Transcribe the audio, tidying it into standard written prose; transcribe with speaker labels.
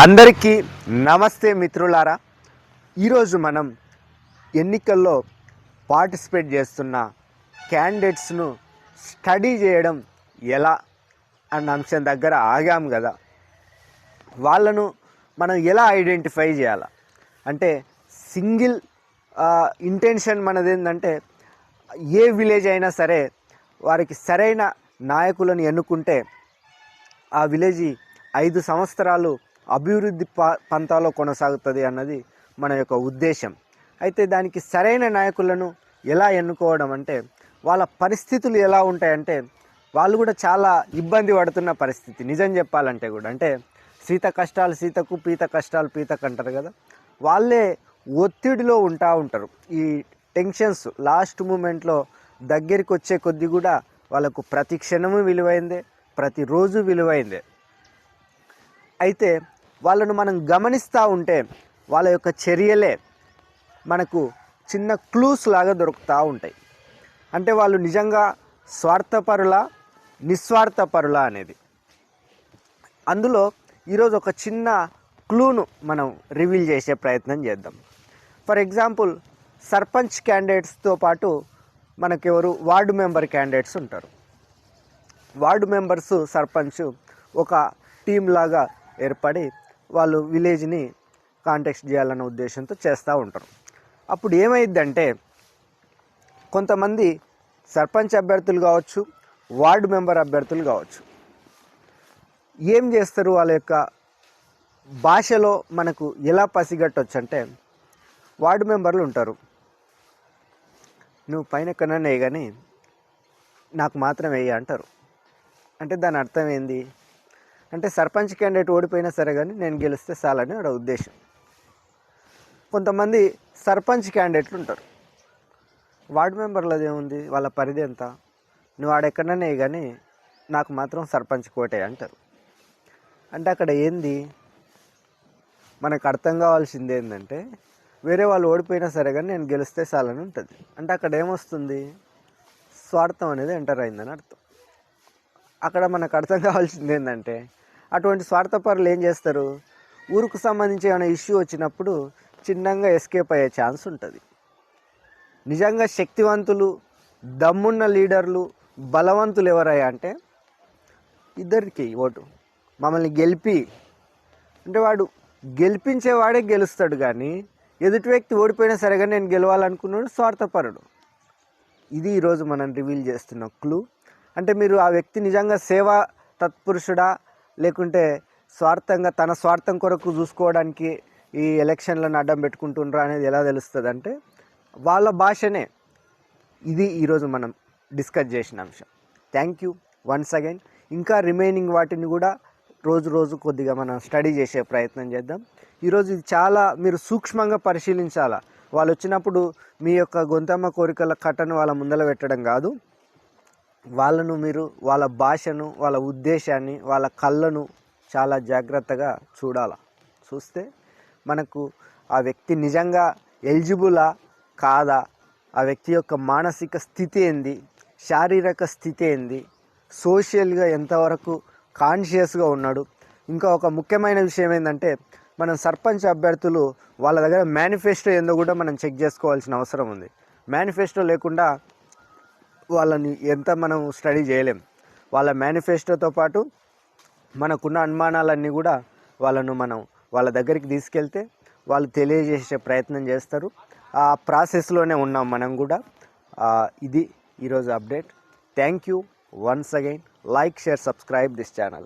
Speaker 1: అందరికీ నమస్తే మిత్రులారా. ఈరోజు మనం ఎన్నికల్లో పార్టిసిపేట్ చేస్తున్న క్యాండిడేట్స్ను స్టడీ చేయడం ఎలా అన్న అంశం దగ్గర ఆగాం కదా. వాళ్ళను మనం ఎలా ఐడెంటిఫై చేయాలి అంటే సింగిల్ ఇంటెన్షన్ మనది ఏంటంటే ఏ విలేజ్ అయినా సరే వారికి సరైన నాయకులను ఎన్నుకుంటే ఆ విలేజ్ 5 సంవత్సరాలు అభివృద్ధి పంతాలో కొనసాగుతుంది అన్నది మన యొక్క ఉద్దేశం. అయితే దానికి సరైన నాయకులను ఎలా ఎన్నుకోవడం అంటే వాళ్ళ పరిస్థితులు ఎలా ఉంటాయంటే వాళ్ళు కూడా చాలా ఇబ్బంది పడుతున్న పరిస్థితి. నిజం చెప్పాలంటే కూడా అంటే సీత కష్టాలు సీతకు పీత కష్టాలు పీతకు అంటారు కదా. వాళ్ళే ఒత్తిడిలో ఉంటారు. ఈ టెన్షన్స్ లాస్ట్ మూమెంట్లో దగ్గరికి వచ్చే కొద్దీ కూడా వాళ్ళకు ప్రతి క్షణము విలువైందే, ప్రతిరోజు విలువైందే. అయితే వాళ్ళను మనం గమనిస్తూ ఉంటే వాళ్ళ యొక్క చర్యలే మనకు చిన్న క్లూస్ లాగా దొరుకుతూ ఉంటాయి. అంటే వాళ్ళు నిజంగా స్వార్థపరులా నిస్వార్థపరులా అనేది. అందులో ఈరోజు ఒక చిన్న క్లూను మనం రివీల్ చేసే ప్రయత్నం చేద్దాం. ఫర్ ఎగ్జాంపుల్ సర్పంచ్ క్యాండిడేట్స్తో పాటు మనకెవరు వార్డు మెంబర్ క్యాండిడేట్స్ ఉంటారు. వార్డు మెంబర్స్ సర్పంచ్ ఒక టీం లాగా ఏర్పడి వాళ్ళు విలేజ్ని కాంటెక్స్ట్ చేయాలన్న ఉద్దేశంతో చేస్తూ ఉంటారు. అప్పుడు ఏమైందంటే కొంతమంది సర్పంచ్ అభ్యర్థులు కావచ్చు, వార్డు మెంబర్ అభ్యర్థులు కావచ్చు, ఏం చేస్తారు వాళ్ళ యొక్క భాషలో మనకు ఎలా పసిగట్టవచ్చు అంటే వార్డు మెంబర్లు ఉంటారు, నువ్వు పైన ఎక్కడన్నా వేయ కానీ నాకు మాత్రం వేయ అంటారు. అంటే దాని అర్థం ఏంది అంటే సర్పంచ్ క్యాండిడేట్ ఓడిపోయినా సరే కానీ నేను గెలిస్తే చాలని వాడి ఉద్దేశం. కొంతమంది సర్పంచ్ క్యాండిడేట్లు ఉంటారు, వార్డు మెంబర్లది ఏముంది, వాళ్ళ పరిధి ఎంత, నువ్వు ఆడెక్కడనే కానీ నాకు మాత్రం సర్పంచ్ కోటే అంటారు. అంటే అక్కడ ఏంది మనకు అర్థం కావాల్సింది ఏంటంటే వేరే వాళ్ళు ఓడిపోయినా సరే కానీ నేను గెలిస్తే చాలని ఉంటుంది. అంటే అక్కడ ఏమొస్తుంది, స్వార్థం అనేది ఎంటర్ అయిందని అర్థం. అక్కడ మనకు అర్థం కావాల్సింది ఏంటంటే అటువంటి స్వార్థపరులు ఏం చేస్తారు, ఊరుకు సంబంధించి ఏమైనా ఇష్యూ వచ్చినప్పుడు చిన్నంగా ఎస్కేప్ అయ్యే ఛాన్స్ ఉంటుంది. నిజంగా శక్తివంతులు దమ్మున్న లీడర్లు బలవంతులు ఎవరయ్యా అంటే ఇద్దరికి ఓటు మమ్మల్ని గెలిపి అంటే వాడు గెలిపించేవాడే గెలుస్తాడు కానీ ఎదుటి వ్యక్తి ఓడిపోయినా సరే కానీ నేను గెలవాలనుకున్నాడు స్వార్థపరుడు. ఇది ఈరోజు మనం రివీల్ చేస్తున్న క్లూ. అంటే మీరు ఆ వ్యక్తి నిజంగా సేవా తత్పురుషుడా లేకుంటే స్వార్థంగా తన స్వార్థం కొరకు చూసుకోవడానికి ఈ ఎలక్షన్లను అడ్డం పెట్టుకుంటుండ్రా అనేది ఎలా తెలుస్తుంది అంటే వాళ్ళ భాషనే. ఇది ఈరోజు మనం డిస్కస్ చేసిన అంశం. Thank you once again. ఇంకా రిమైనింగ్ వాటిని కూడా రోజు కొద్దిగా మనం స్టడీ చేసే ప్రయత్నం చేద్దాం. ఈరోజు ఇది చాలా మీరు సూక్ష్మంగా పరిశీలించాలా. వాళ్ళు వచ్చినప్పుడు మీ యొక్క గొంతమ్మ కోరికల కట్టను వాళ్ళ ముందర పెట్టడం కాదు, వాళ్ళను మీరు వాళ్ళ భాషను వాళ్ళ ఉద్దేశాన్ని వాళ్ళ కళ్ళను చాలా జాగ్రత్తగా చూస్తే మనకు ఆ వ్యక్తి నిజంగా ఎలిజిబులా కాదా, ఆ వ్యక్తి యొక్క మానసిక స్థితి ఏంది, శారీరక స్థితి ఏంది, సోషల్గా ఎంతవరకు కాన్షియస్గా ఉన్నాడు. ఇంకా ఒక ముఖ్యమైన విషయం ఏంటంటే మనం సర్పంచ్ అభ్యర్థులు వాళ్ళ దగ్గర మేనిఫెస్టో ఏందో కూడా మనం చెక్ చేసుకోవాల్సిన అవసరం ఉంది. మేనిఫెస్టో లేకుండా వాళ్ళని ఎంత మనం స్టడీ చేయలేం. వాళ్ళ మేనిఫెస్టోతో పాటు మనకున్న అనుమానాలన్నీ కూడా మనం వాళ్ళ దగ్గరికి తీసుకెళ్తే వాళ్ళు తెలియజేసే ప్రయత్నం చేస్తారు. ఆ ప్రాసెస్లోనే ఉన్నాం మనం కూడా. ఇది ఈరోజు update. Thank you once again. Like, share, subscribe this channel.